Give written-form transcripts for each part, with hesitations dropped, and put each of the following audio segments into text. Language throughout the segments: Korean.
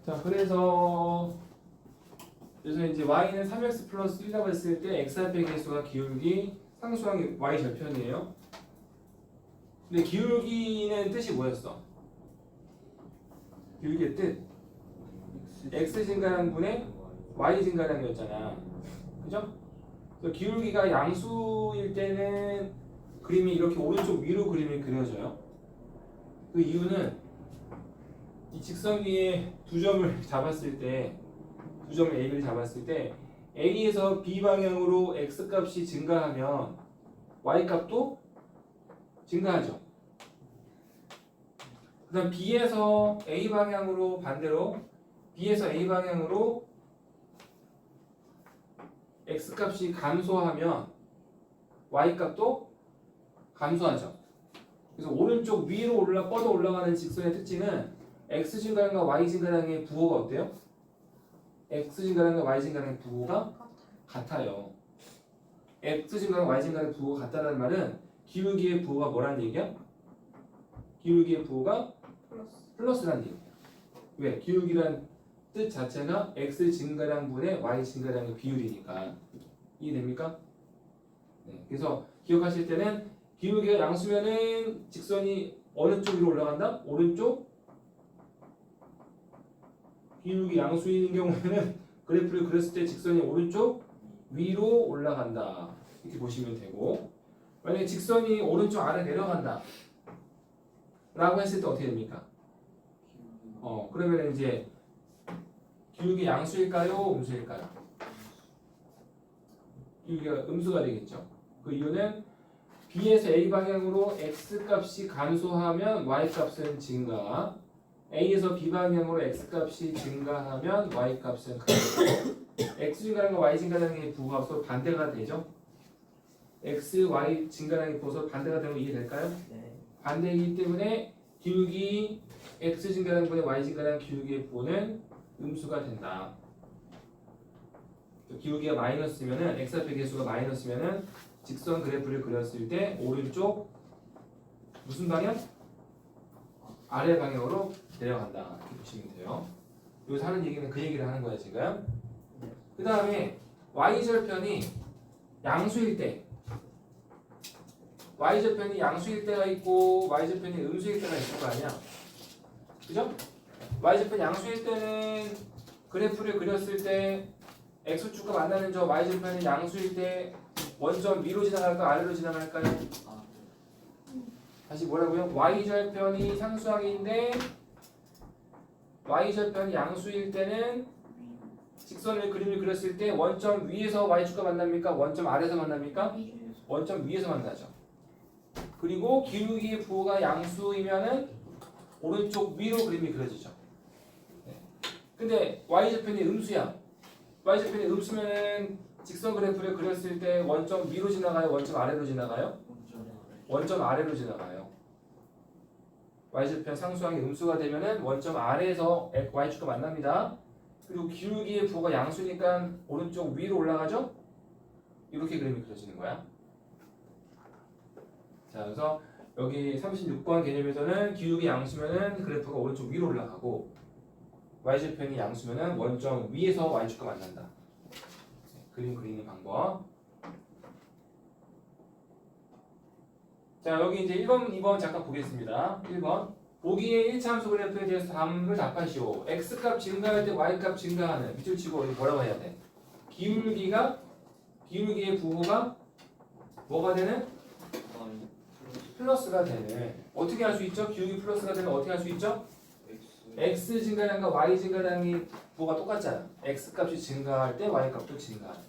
자, 그래서 이제 y는 3x 플러스 1이라고 했을 때 x 앞의 개수가 기울기 상수항이 y 절편이에요. 근데 기울기는 뜻이 뭐였어? 기울기의 뜻 x 증가량 분의 y 증가량이었잖아. 그죠? 그래서 기울기가 양수일 때는 그림이 이렇게 오른쪽 위로 그림이 그려져요. 그 이유는 이 직선 위에 두 점을 잡았을 때, 두 점을 A, B를 잡았을 때 A에서 B 방향으로 X 값이 증가하면 Y 값도 증가하죠. 그 다음 B에서 A 방향으로 반대로 B에서 A 방향으로 X 값이 감소하면 Y 값도 감소하죠. 그래서 오른쪽 위로 뻗어 올라가는 직선의 특징은 X 증가량과 Y 증가량의 부호가 어때요? X 증가량과 Y 증가량의 부호가 같아요. X 증가량, Y 증가량의 부호가 같다는 말은 기울기의 부호가 뭐라는 얘기야? 기울기의 부호가 플러스라는 얘기야. 왜? 기울기란 뜻 자체가 X 증가량분의 Y 증가량의 비율이니까. 이해됩니까? 네. 그래서 기억하실 때는 기울기가 양수면은 직선이 어느 쪽 위로 올라간다? 오른쪽. 기울기 양수인 경우에는 그래프를 그렸을 때 직선이 오른쪽 위로 올라간다. 이렇게 보시면 되고, 만약에 직선이 오른쪽 아래 내려간다 라고 했을 때 어떻게 됩니까? 그러면 이제 기울기 양수일까요? 음수일까요? 기울기가 음수가 되겠죠. 그 이유는 B에서 A 방향으로 X 값이 감소하면 Y 값은 증가, A에서 B 방향으로 X 값이 증가하면 Y 값은 감소. X 증가량과 Y 증가량의 부호가 서로 반대가 되죠. X, Y 증가량의 부호가 서로 반대가 되는 거 이해될까요? 네. 반대이기 때문에 기울기 X 증가량분의 Y 증가량 기울기의 부호는 음수가 된다. 기울기가 마이너스면은 X 앞의 개수가 마이너스면은 직선 그래프를 그렸을 때 오른쪽 무슨 방향? 아래 방향으로 내려간다. 이렇게 보시면 돼요. 여기서 하는 얘기는 그 얘기를 하는 거야 지금. 그 다음에 y절편이 양수일 때, y절편이 양수일 때가 있고 y절편이 음수일 때가 있을 거 아니야. 그죠? y절편 양수일 때는 그래프를 그렸을 때 x축과 만나는 저 y절편이 양수일 때 원점 위로 지나갈까요? 아래로 지나갈까요? 다시 뭐라고요? y절편이 상수항인데 y절편이 양수일 때는 직선을 그림을 그렸을 때 원점 위에서 y축과 만납니까? 원점 아래에서 만납니까? 원점 위에서 만나죠. 그리고 기울기의 부호가 양수이면은 오른쪽 위로 그림이 그려지죠. 네. 근데 y절편이 음수야. y절편이 음수면은 직선 그래프를 그렸을 때 원점 위로 지나가요? 원점 아래로 지나가요? 원점 아래로 지나가요. y절편 상수항이 음수가 되면은 원점 아래에서 y축과 만납니다. 그리고 기울기의 부호가 양수니까 오른쪽 위로 올라가죠? 이렇게 그림이 그려지는 거야. 자, 그래서 여기 36번 개념에서는 기울기 양수면은 그래프가 오른쪽 위로 올라가고 y절편이 양수면은 원점 위에서 y축과 만난다. 네, 그림 그리는 방법. 자, 여기 이제 1번, 2번 잠깐 보겠습니다. 1번. 보기의 1차함수 그래프에 대해서 다음을 답하시오. x값 증가할 때 y값 증가하는. 밑줄 치고 뭐라고 해야 돼? 기울기의 부호가 뭐가 되는? 플러스가 되는. 어떻게 할 수 있죠? 기울기 플러스가 되면 어떻게 할 수 있죠? x 증가량과 y 증가량이 부호가 똑같잖아. x 값이 증가할 때 y 값도 증가하는.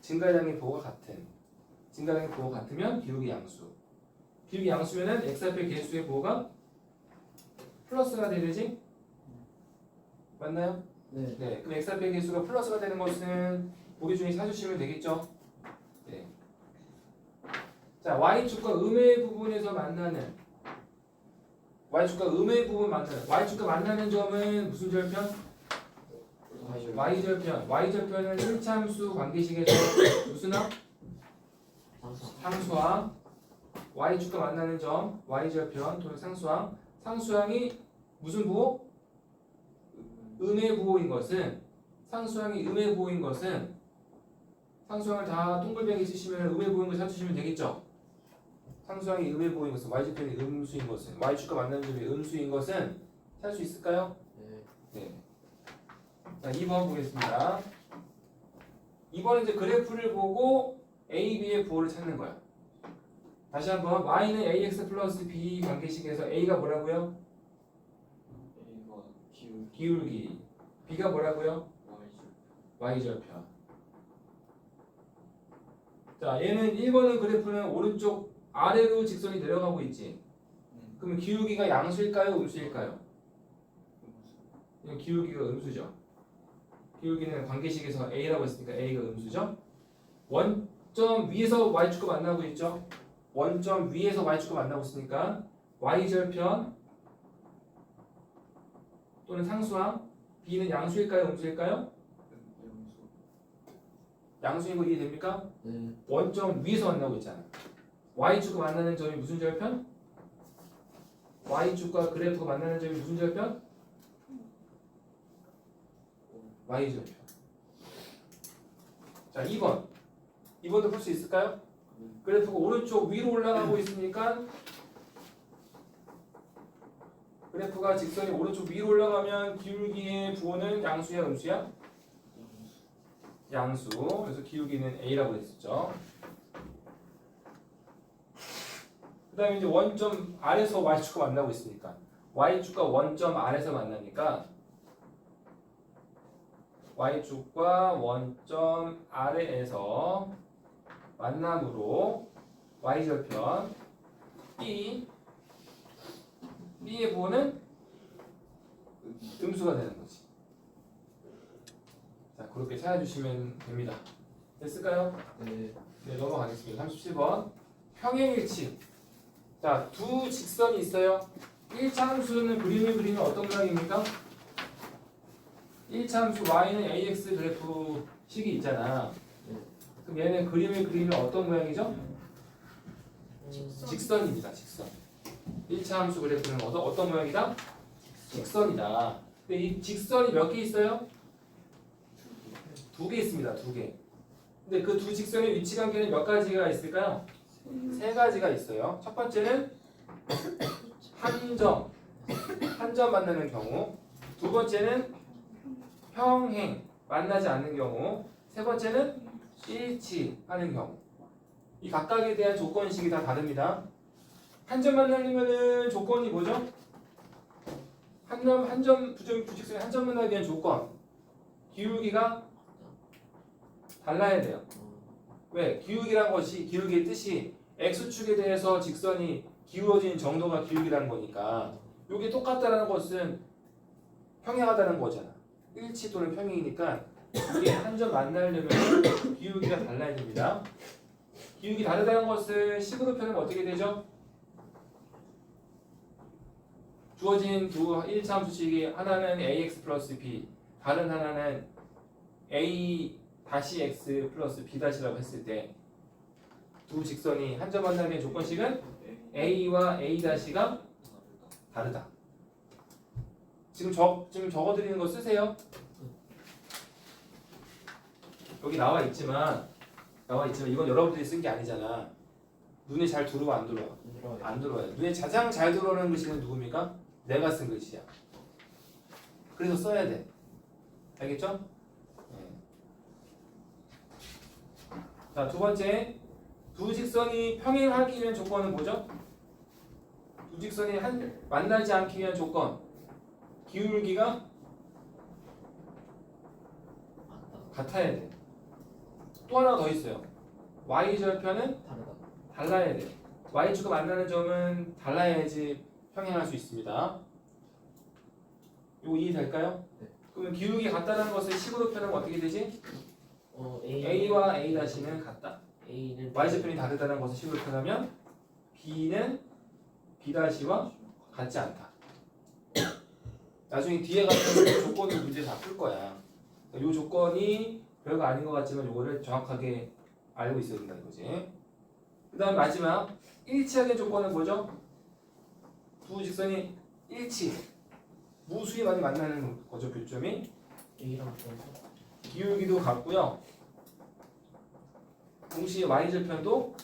증가량의 부호가 같은. 증가량의 부호가 같으면 기울기 양수. 기울기 양수면은 x 앞의 개수의 부호가 플러스가 되지? 맞나요? 네. 네. 그럼 x 앞의 개수가 플러스가 되는 것은 보기 중에 찾으시면 되겠죠? 네. 자, y축과 음의 부분에서 만나는 y축과 음의 부분 만나는 y축과 만나는 점은 무슨 절편? y절편. y절편은 1차함수 관계식에서 무슨 항? 상수항. y축과 만나는 점 y절편 또는 상수항. 상수항이 무슨 부호? 음의 것은 상수항이 음의 부호인 것은 상수항을 다 동글뱅이 쓰시면 음의 부호인 걸 찾으시면 되겠죠. 상수항이 음의 부호인 것은 y좌편이 음수인 것은 y축과 만나는 점이 음수인 것은 찾을 수 있을까요? 네. 자, 2번 보겠습니다. 2번은 이제 그래프를 보고 A, B의 부호를 찾는 거야. 다시 한번 y는 ax 플러스 b 관계식에서 a가 뭐라고요? A가 기울기. b가 뭐라고요? y절편. 자, 얘는 1번은 그래프는 오른쪽 아래로 직선이 내려가고 있지. 그러면 기울기가 양수일까요? 음수일까요? 기울기가 음수죠. 기울기는 관계식에서 a라고 했으니까 a가 음수죠. 원점 위에서 y축과 만나고 있죠. 원점 위에서 y축과 만나고 있으니까 y절편 또는 상수항 b는 양수일까요? 음수일까요? 양수인 거 이해됩니까? 원점 위에서 만나고 있잖아. y축과 만나는 점이 무슨 절편? y축과 그래프가 만나는 점이 무슨 절편? y절편. 자, 2번. 2번도 볼 수 있을까요? 그래프가 오른쪽 위로 올라가고 있으니까 그래프가 직선이 오른쪽 위로 올라가면 기울기의 부호는 양수야, 음수야? 양수. 그래서 기울기는 a라고 했었죠. 그 다음에 이제 원점 아래서 y축과 만나고 있으니까 y축과 원점 아래서 만나니까 y축과 원점 아래에서 만남으로 y절편 b의 부호는 음수가 되는 거지. 자, 그렇게 찾아주시면 됩니다. 됐을까요? 네, 넘어가겠습니다. 37번 평행일치. 자, 두 직선이 있어요. 1차 함수는 그림을 그리면 어떤 모양입니까? 1차 함수 y는 ax 그래프 식이 있잖아. 그럼 얘는 그림을 그리면 어떤 모양이죠? 직선입니다. 직선. 1차 함수 그래프는 어떤 모양이다? 직선이다. 근데 이 직선이 몇 개 있어요? 두 개 있습니다. 두 개. 근데 그 두 직선의 위치 관계는 몇 가지가 있을까요? 세 가지가 있어요. 첫 번째는 한 점 만나는 경우. 두 번째는 평행 만나지 않는 경우. 세 번째는 일치하는 경우. 이 각각에 대한 조건식이 다 다릅니다. 한 점 만나려면은 조건이 뭐죠? 부직선의 한 점 만나기 위한 조건. 기울기가 달라야 돼요. 왜? 기울기란 것이 기울기의 뜻이 x축에 대해서 직선이 기울어진 정도가 기울기라는 거니까 이게 똑같다는 것은 평행하다는 거잖아. 일치 또는 평행이니까 이게 한 점 만나려면 기울기가 달라야 됩니다. 기울기 다르다는 것을 식으로 표현하면 어떻게 되죠? 주어진 두 1차 함수식이 하나는 ax 플러스 b, 다른 하나는 a 다시 x 플러스 b 다시라고 했을 때 두 직선이 한 점 만나는 조건식은 a와 a 다시가 다르다. 지금 적어드리는 거 쓰세요. 여기 나와 있지만 이건 여러분들이 쓴 게 아니잖아. 눈에 잘 들어와 안 들어와? 안 들어와요. 눈에 가장 잘 들어오는 글씨는 누굽니까? 내가 쓴 글씨야. 그래서 써야 돼. 알겠죠? 자, 두 번째, 두 직선이 평행하기 위한 조건은 뭐죠? 두 직선이 만나지 않기 위한 조건. 기울기가 같아야 돼. 또 하나 더 있어요. y절편은 달라야 돼. y축과 만나는 점은 달라야지 평행할 수 있습니다. 이거 이해될까요? 네. 그러면 기울기 같다는 것을 식으로 표현하면 어떻게 되지? a와 a 다시는 같다. y절편이 다르다는 것을 식으로 표현하면 b는 b 다시와 같지 않다. 나중에 뒤에 가면 조건을 문제 다 풀 거야. 이 조건이 별거 아닌 것 같지만 이거를 정확하게 알고 있어야 된다는 거지. 그 다음 마지막 일치하는 조건은 뭐죠? 두 직선이 일치. 무수히 많이 만나는 거죠. 교점이. A랑 붙어서 기울기도 같고요. 동시에 y절편도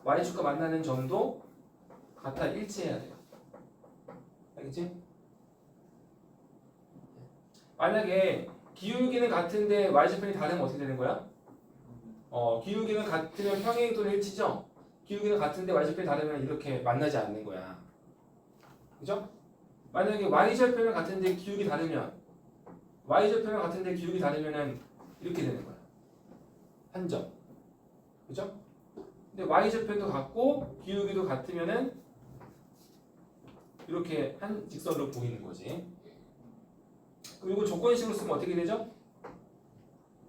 y축과 만나는 점도 같아 일치해야 돼요. 알겠지? 만약에 기울기는 같은데 y절편이 다르면 어떻게 되는 거야? 기울기는 같으면 평행 또는 일치죠? 기울기는 같은데 y절편이 다르면 이렇게 만나지 않는 거야. 그죠? 만약에 y절편은 같은데 기울기 다르면 y절편은 같은데 기울기 다르면은 이렇게 되는 거야. 한 점. 그죠? 근데 y절편도 같고 기울기도 같으면은 이렇게 한 직선으로 보이는 거지. 그리고 조건식으로 쓰면 어떻게 되죠?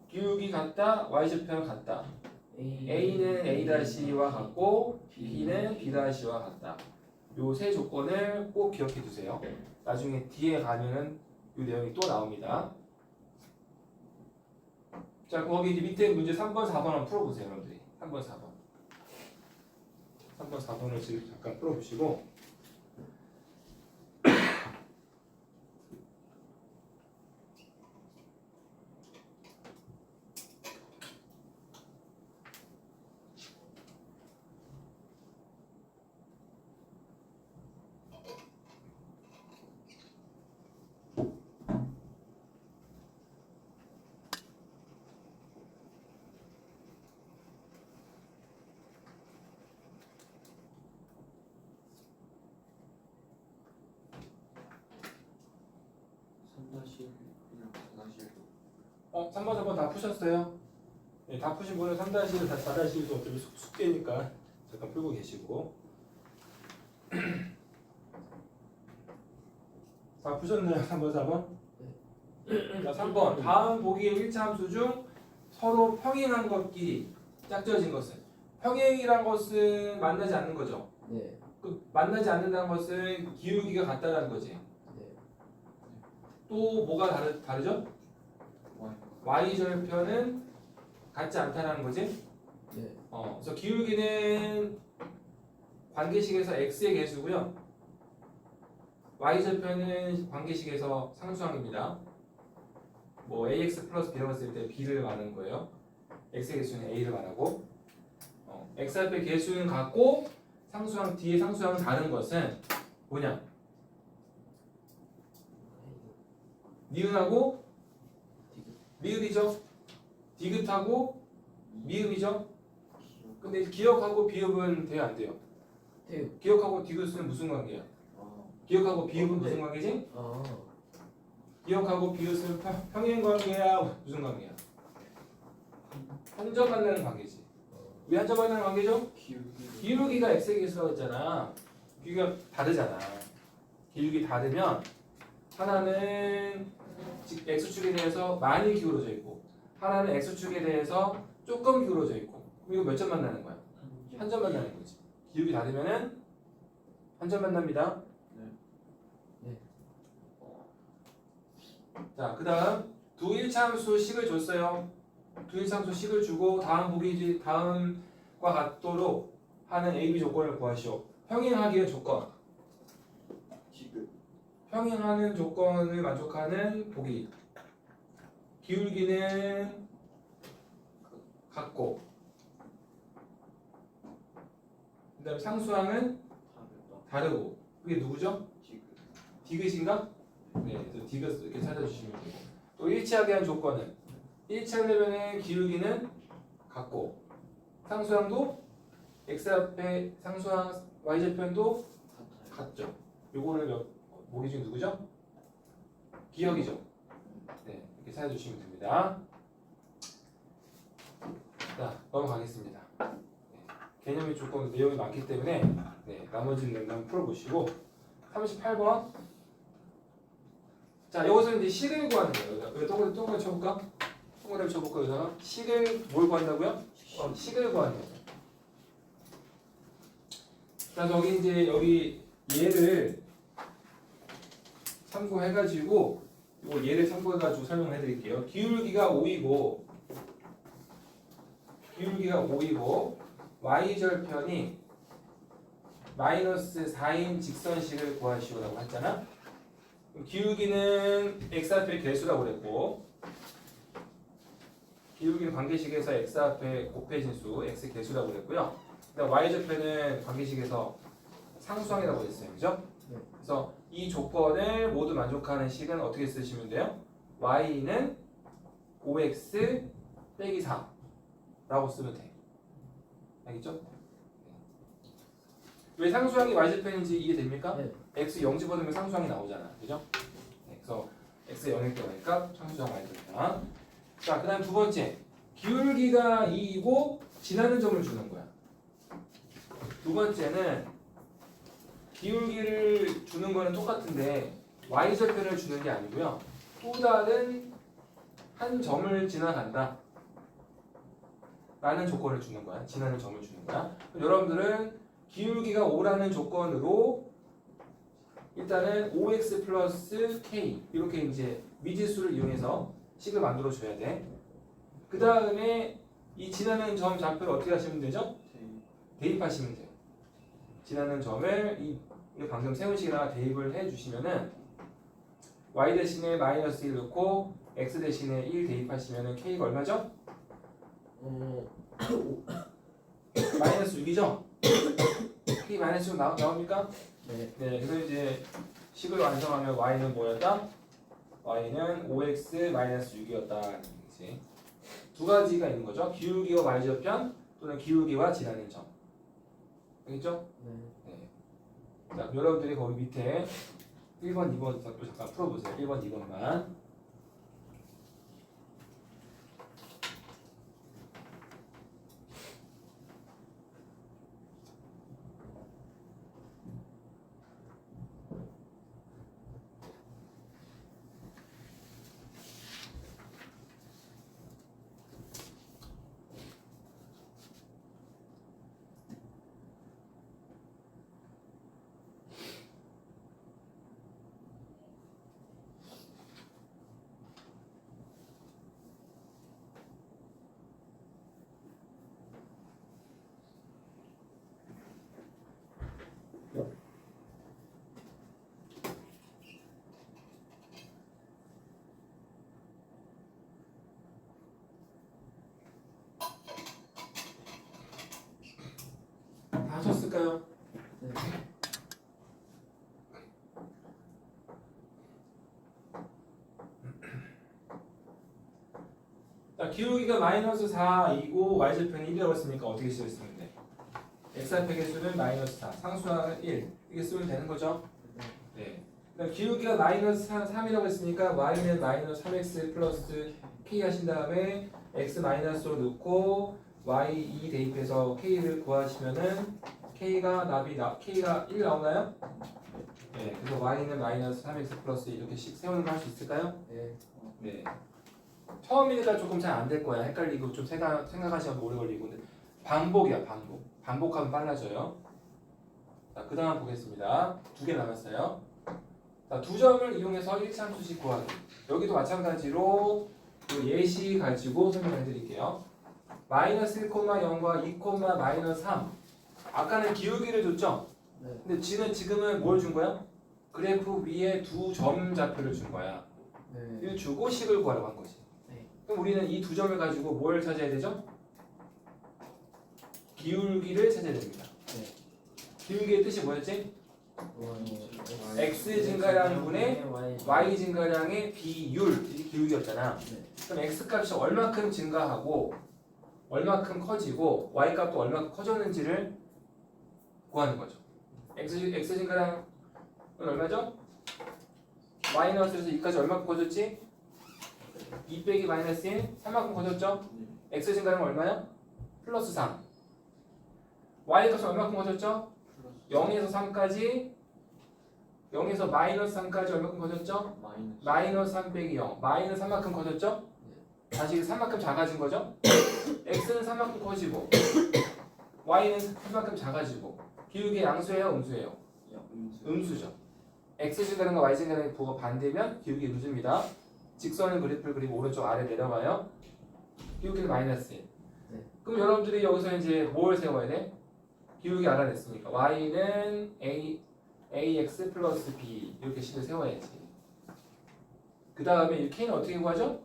기울기 같다, y절편 같다. A는 A'와 같고 B는 B'와 같다. 요 세 조건을 꼭 기억해 두세요. 나중에 뒤에 가면은 이 내용이 또 나옵니다. 자, 거기 이제 밑에 문제 3번, 4번 한번 풀어보세요, 여러분들이. 3번, 4번. 3번, 4번을 지금 잠깐 풀어보시고. 그냥 3번, 4번 다 푸셨어요? 네, 다 푸신 분은 3-1, 4-1도 어차피 숙제니까 잠깐 풀고 계시고. 다 푸셨나요? 3번, 4번? 자, 3번. 다음 보기의 일차 함수 중 서로 평행한 것끼리 짝지어진 것은 평행이란 것은 만나지 않는 거죠. 네. 그 만나지 않는다는 것은 기울기가 같다라는 거지. 네. 또 뭐가 다르죠? Y y절편은 같지 않다라는 거지. 네. 그래서 기울기는 관계식에서 x의 개수고요. y절편은 관계식에서 상수항입니다. 뭐 ax 플러스 b라고 했을 때 b를 말하는 거예요. x의 개수는 a를 말하고 x 앞에 개수는 같고 상수항 뒤에 상수항은 다른 것은 뭐냐? 니은하고 미읍이죠. 디귿하고 미읍이죠. 근데 기억하고 비읍은 돼요, 안 돼요? 돼요. 기억하고 디귿은 무슨 관계야? 기억하고 비읍은 무슨 관계지? 아. 기억하고 비읍은 평행 관계야, 무슨 관계야? 한 점 만나는 관계지. 왜 한 점 만나는 관계죠? 기울기가 x의 개수라고 했잖아. 기울기가 다르잖아. 기울기 다르면 하나는 x축에 대해서 많이 기울어져 있고 하나는 x축에 대해서 조금 기울어져 있고 그럼 이거 몇 점 만나는 거야? 한 점 만나는 거지. 기울기 다르면은 한 점 만납니다. 네. 자, 그 다음 두 일차함수 식을 줬어요. 두 일차함수 식을 주고 다음 보기 다음과 같도록 하는 A, B 조건을 구하시오. 평행하기의 조건. 평행하는 조건을 만족하는 보기. 기울기는 같고 그 다음에 상수항은 다르고 그게 누구죠? 디귿인가? 네, 그래서 디귿 이렇게 찾아주시면 되고 또 일치하게 한 조건은 일치하려면 기울기는 같고 상수항도 x 앞에 상수항 y절편도 같죠. 요거를 보기 중에 누구죠? 기억이죠. 네, 이렇게 찾아주시면 됩니다. 자, 넘어가겠습니다. 네, 개념의 조건 내용이 많기 때문에 네, 나머지는 한번 풀어보시고 38번. 자, 여기서 이제 식을 구하는 거예요. 여기다 동그라미 쳐볼까? 동그라미 쳐볼까? 여기다가 식을 뭘 구한다고요? 식을 구하는 거예요. 자, 저기 이제 여기 얘를 참고해가지고 요 얘를 참고해가지고 설명해드릴게요. 기울기가 5이고 y절편이 마이너스 4인 직선식을 구하시오라고 했잖아. 기울기는 x 앞에 개수라고 그랬고 기울기는 관계식에서 x 앞에 곱해진 수 x 개수라고 그랬고요. 그다음 y좌표는 관계식에서 상수항이라고 했어요. 그죠? 네. 그래서 이 조건을 모두 만족하는 식은 어떻게 쓰시면 돼요? y는 5x 빼기 4라고 쓰면 돼. 알겠죠? 왜 상수항이 y좌표인지 이해됩니까? 네. x 0 집어넣으면 상수항이 나오잖아. 그죠? 네, 그래서 x 0일 때니까 상수항 y좌표야. 자, 그 다음 두 번째. 기울기가 2이고 지나는 점을 주는 거야. 두 번째는 기울기를 주는 거는 똑같은데 y좌표를 주는 게 아니고요. 또 다른 한 점을 지나간다 라는 조건을 주는 거야. 지나는 점을 주는 거야. 여러분들은 기울기가 5라는 조건으로 일단은 5x 플러스 k 이렇게 이제 미지수를 이용해서 식을 만들어 줘야 돼. 그 다음에 이 지나는 점 좌표를 어떻게 하시면 되죠? 대입하시면 돼요. 지나는 점을 이 방금 세운 식에다가 대입을 해주시면은 y 대신에 마이너스 1 넣고 x 대신에 1 대입하시면은 k가 얼마죠? 마이너스 6이죠? k 마이너스 6 나옵니까? 네. 네, 그래서 이제 식을 완성하면 y는 뭐였다? y는 5x 마이너스 6이었다. 두 가지가 있는 거죠. 기울기와 y좌편 또는 기울기와 지나는 점. 알겠죠? 네. 자, 여러분들이 거기 밑에 1번, 2번 또 잠깐 풀어보세요. 1번, 2번만. 다 하셨을까요? 네. 자, 기울기가 마이너스 4이고 y좌표는 1이라고 했으니까 어떻게 쓰면 돼? x좌표 개수는 마이너스 4, 상수항은 1 이게 쓰면 되는 거죠? 네. 그다음 기울기가 마이너스 3이라고 했으니까 y는 마이너스 3x 플러스 k 하신 다음에 x 마이너스로 넣고 y 2 대입해서 k를 구하시면은 k가 1 나오나요? 네. 그래서 y는 마이너스 3x 플러스 이렇게씩 세우는 거 할 수 있을까요? 네. 네. 처음이니까 조금 잘 안 될 거야. 헷갈리고 좀 생각하시면 오래 걸리고. 근데 반복이야, 반복. 반복하면 빨라져요. 자, 그 다음 보겠습니다. 두 개 남았어요. 자, 두 점을 이용해서 1참수식 구하기. 여기도 마찬가지로 그 예시 가지고 설명해 드릴게요. 마이너스 1,0과 2, 마이너스 3. 아까는 기울기를 줬죠? 네. 근데 지금은 뭘 준 거야? 그래프 위에 두 점 좌표를 준 거야. 네. 이걸 주고 식을 구하려고 한 거지. 네. 그럼 우리는 이 두 점을 가지고 뭘 찾아야 되죠? 기울기를 찾아야 됩니다. 네. 기울기의 뜻이 뭐였지? x 증가량분의 y 증가량의 비율이 기울기였잖아. 네. 그럼 x 값이 얼마큼 증가하고 얼마큼 커지고 y 값도 얼마큼 커졌는지를 구하는 거죠. x 증가량은 얼마죠? 마이너스에서 2까지 얼마큼 커졌지? 2 빼기 마이너스 1, 3만큼 커졌죠? x 증가량은 얼마야? 플러스 3. y 값은 얼마큼 커졌죠? 0에서 3까지 0에서 마이너스 3까지 얼마큼 커졌죠? 마이너스 3 빼기 0. 마이너스 3만큼 커졌죠? 다시 3만큼 작아진 거죠? x는 3만큼 커지고 y는 3만큼 작아지고 기울기 양수예요? 음수예요? 음수죠. x 증가량과 y 증가량의 부호가 반대면 기울기 음수입니다. 직선은 그래프를 그리고 오른쪽 아래 내려가요. 기울기는 마이너스 1. 네. 그럼 여러분들이 여기서 이제 뭘 세워야 돼? 기울기 알아냈으니까 y는 ax 플러스 b 이렇게 식을 세워야지. 그 다음에 이 k는 어떻게 구하죠?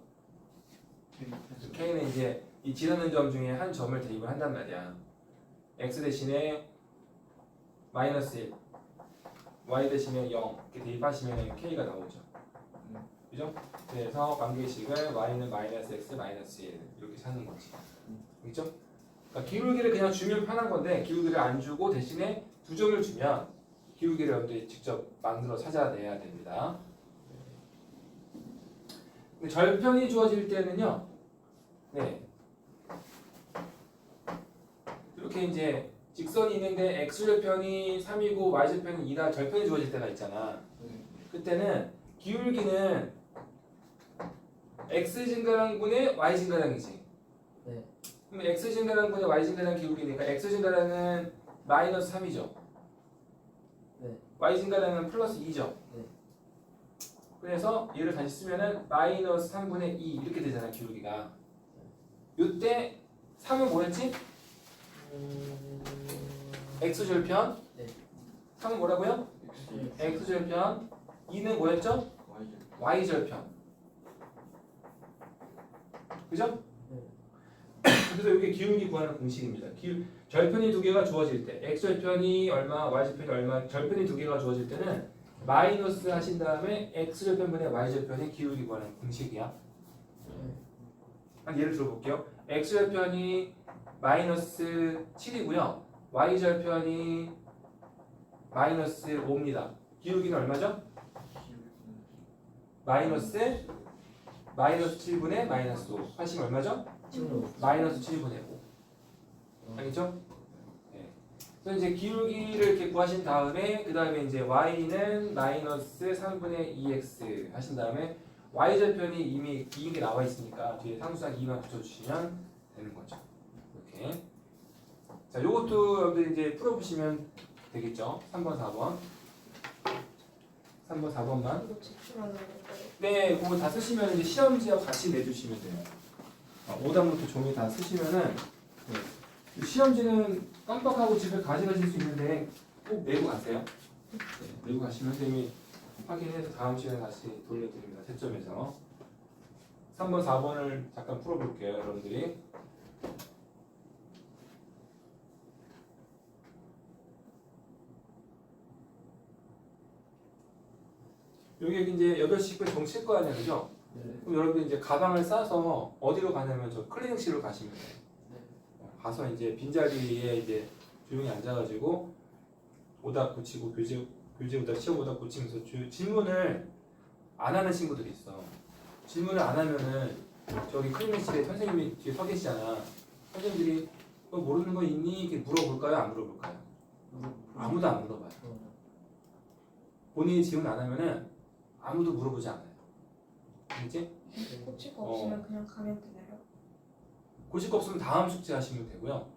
k는 이제 이 지나는 점 중에 한 점을 대입을 한단 말이야. x 대신에 마이너스 1, y 대신에 0 이렇게 대입하시면 k가 나오죠. 그죠? 그래서 관계식을 y는 마이너스 x 마이너스 1 이렇게 찾는 거지. 그죠? 그러니까 기울기를 그냥 주면 편한 건데 기울기를 안 주고 대신에 두 점을 주면 기울기를 여러분들이 직접 만들어 찾아내야 됩니다. 근데 절편이 주어질 때는요, 네, 이렇게 이제 직선이 있는데 x절편이 3이고 y절편이 2다 절편이 주어질 때가 있잖아. 그때는 기울기는 x 증가량분의 y 증가량이지. 네. 그럼 x 증가량분의 y 증가량 기울기니까 x 증가량은 마이너스 3이죠. 네. y 증가량은 플러스 2죠. 네. 그래서 얘를 다시 쓰면은 마이너스 3분의 2 이렇게 되잖아 기울기가. 이때 3은 뭐였지? x절편. 네. 3은 뭐라고요? x절편. 2는 뭐였죠? y절편. 그죠? 네. 그래서 이게 기울기 구하는 공식입니다. 절편이 두 개가 주어질 때 x절편이 얼마, y절편이 얼마, 절편이 두 개가 주어질 때는 마이너스 하신 다음에 x절편분의 y절편의 기울기 구하는 공식이야. 한 예를 들어볼게요. x절편이 마이너스 7이고요. y절편이 마이너스 5입니다. 기울기는 얼마죠? 마이너스 7분의 마이너스 5 하시면 얼마죠? 마이너스 7분의 5 알겠죠? 네. 그래서 이제 기울기를 이렇게 구하신 다음에 그 다음에 이제 y는 마이너스 3분의 2x 하신 다음에 y절편이 이미 2인 게 나와 있으니까 뒤에 상수항 2만 붙여주시면 되는 거죠. 이렇게. 자, 요것도 여러분들 이제 풀어보시면 되겠죠? 3번, 4번. 3번, 4번만. 이거 제출하는 건가요? 네, 그거 다 쓰시면 이제 시험지하고 같이 내주시면 돼요. 5단부터 종이 다 쓰시면은 네. 시험지는 깜빡하고 집에 가져가실 수 있는데 꼭 내고 가세요. 네, 내고 가시면 선생님이 확인해서 다음 시간에 다시 돌려드립니다. 채점에서 3번, 4번을 잠깐 풀어볼게요, 여러분들이. 여기 이제 8시 정 칠 거 아니에요, 그죠? 네. 그럼 여러분들 이제 가방을 싸서 어디로 가냐면 저 클리닉실로 가시면 돼요. 네. 가서 이제 빈자리에 이제 조용히 앉아가지고 오답 고치고 교재 오답 시험 오답 고치면서 질문을 안 하는 친구들이 있어. 질문을 안 하면은 저기 클리닉실에 선생님이 뒤에 서 계시잖아. 선생님들이 너 모르는 거 있니? 이렇게 물어볼까요? 안 물어볼까요? 아무도 안 물어봐요. 본인이 질문 안 하면은 아무도 물어보지 않아요. 알겠지? 고칠 거 없으면 그냥 가면 되나요? 고칠 거 없으면 다음 숙제 하시면 되고요.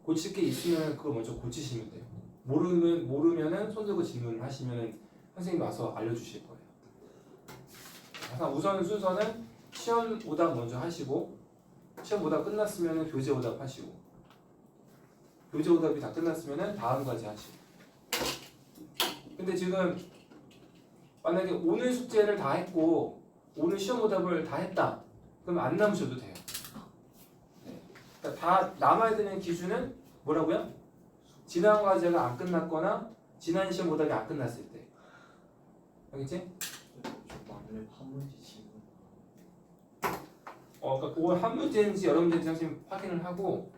고칠 게 있으면 그거 먼저 고치시면 돼요. 모르면은 손 들고 질문을 하시면은 선생님 와서 알려주실 거예요. 그래서 우선 순서는 시험 오답 먼저 하시고 시험 오답 끝났으면은 교재 오답 하시고 교재 오답이 다 끝났으면은 다음 과제 하시고. 근데 지금 만약에 오늘 숙제를 다 했고 오늘 시험 오답을 다 했다. 그럼 안 남으셔도 돼요. 네. 그러니까 다 남아야 되는 기준은 뭐라고요? 지난 과제가 안 끝났거나 지난 시험 오답이 안 끝났을 때. 알겠지? 만렙 한 문제 지금 그러니까 그걸 한 문제인지 여러 문제인지 선생님 확인을 하고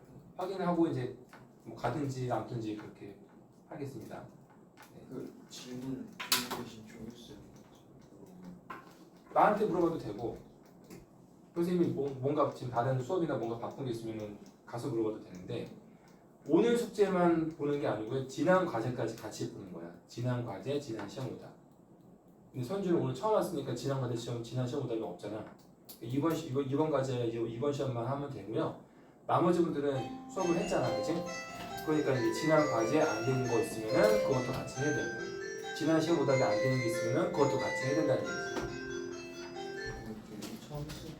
이제 뭐 가든지 남든지 그렇게 하겠습니다. 그 질문 대신 종이쓰는 나한테 물어봐도 되고 선생님이 뭔가 지금 다른 수업이나 뭔가 바꾼 게 있으면 가서 물어봐도 되는데 오늘 숙제만 보는 게 아니고요. 지난 과제까지 같이 보는 거야. 지난 과제, 지난 시험 오답. 근데 선주는 오늘 처음 왔으니까 지난 과제 시험, 지난 시험 오답이 없잖아. 이번 과제, 이번 시험만 하면 되고요. 나머지 분들은 수업을 했잖아, 그치? 그러니까 이제 지난 과제 안 되는 거 있으면은 그것도 같이 해야 되고 지난 시험 오답이 안 되는 게 있으면은 그것도 같이 해야 된다는 얘기지. 처음 쓰고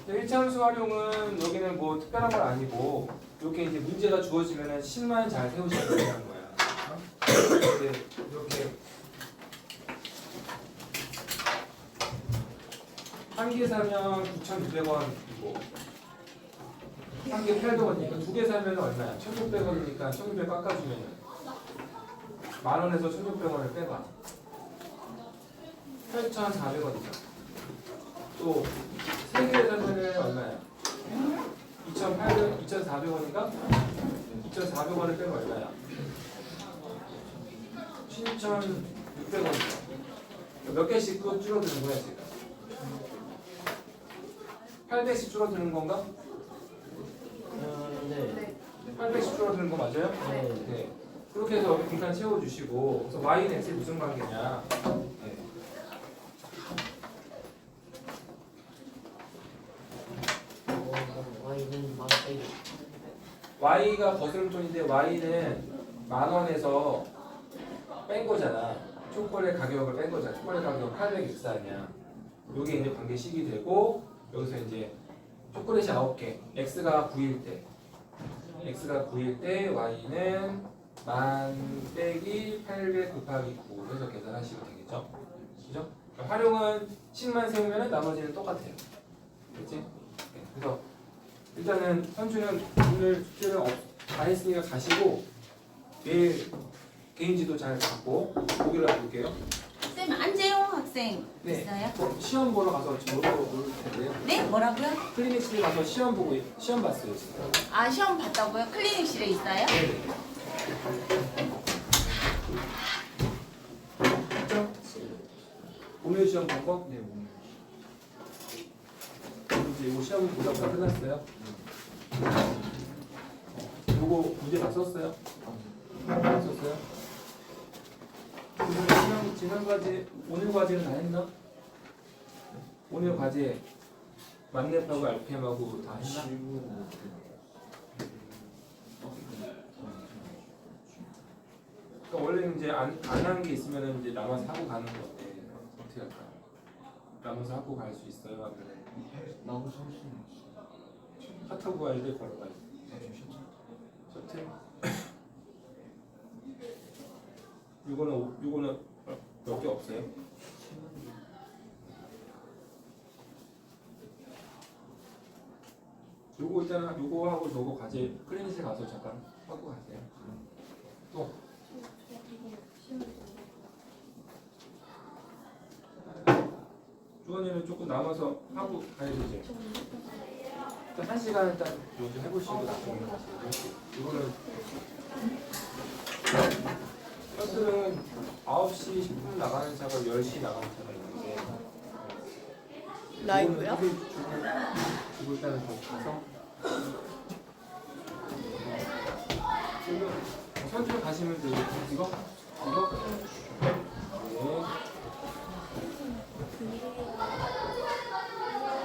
1차함수 활용은 여기는 뭐 특별한 건 아니고 이렇게 이제 문제가 주어지면은 식만 잘 세우시면 되는 거야. 이제 이렇게 한 개 사면 9,600원이고 한 개 800원이니까 두 개 사면 얼마야? 1,600원이니까 1,600 깎아주면 10,000원에서 1,600원을 빼봐. 8,400원이죠. 또 세 개 사면은 얼마야? 2,400원이니까 2,400원을 빼면 얼마야? 7,600원이죠. 몇 개씩 또 줄어드는 거야 지금? 800씩 줄어드는 건가? 네. 800씩 줄어드는 거 맞아요? 네. 네. 그렇게 해서 공간 채워주시고 그래서 y는 x의 무슨 관계냐? 네. Y는 맞아요. y가 거스름돈인데 y는 10,000원에서 뺀 거잖아. 초콜릿 가격을 뺀 거잖아. 초콜릿 가격 800x 아니야. 요게 이제 관계식이 되고 여기서 이제 초콜릿이 9개, x가 9일 때 y는 10,000 빼기 800 곱하기 9 해서 계산하시면 되겠죠? 그죠? 그러니까 활용은 식만 세우면 나머지는 똑같아요. 그렇지? 네, 그래서 일단은 현주는 오늘 숙제는 다 했으니까 가시고 내일 개인지도 잘 갖고 보기로 해볼게요. 쌤 안재용 학생 네. 있어요? 시험 보러 가서 저도 올 텐데요. 네? 뭐라고요? 클리닉실에 가서 시험 보고 시험 봤어요. 진짜. 아 시험 봤다고요? 클리닉실에 있어요? 네. 진짜? 오늘 시험 본 거? 네 오늘 이제 이거 시험 보다가 끝났어요. 요거 문제 다 썼어요? 다 썼어요? 지난 과제, 오늘 과제는 다 했나? 오늘 과제 만렙하고 RPM하고 다 했나? 질문 그러니까 원래는 이제 안 한 게 있으면은 이제 남아서 하고 가는 건데 어떻게 할까? 남아서 하고 갈 수 있어요? 아니면 나무 선수는 차 타고 가야 돼? 걸어가야 돼? 셔틀? 요거는 몇 개 없어요? 요거 일단 요거 하고 요거 과제 클리닉에 가서 잠깐 하고 가세요. 또 주원이는 조금 남아서 하고 가야 되지. 일단 1시간 일단 요즘 해보시고 나중에 가세요. 이거는 버스는 9시 10분 나가는 차가 10시 나가는 차가 있는데 라이브요? 주고 일단은 좀 가서 천천히 가시면 돼요. 이거? 네.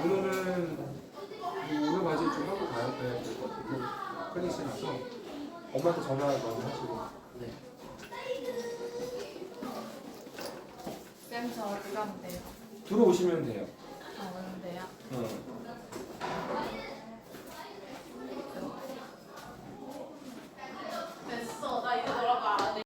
오늘은 오늘 과제 좀 하고 가야 될 것 같고 클리닉 가서 엄마한테 전화 너무 하시고 네. 쌤, 저 어디 가면 돼요? 들어오시면 돼요. 아, 오는데요? 응.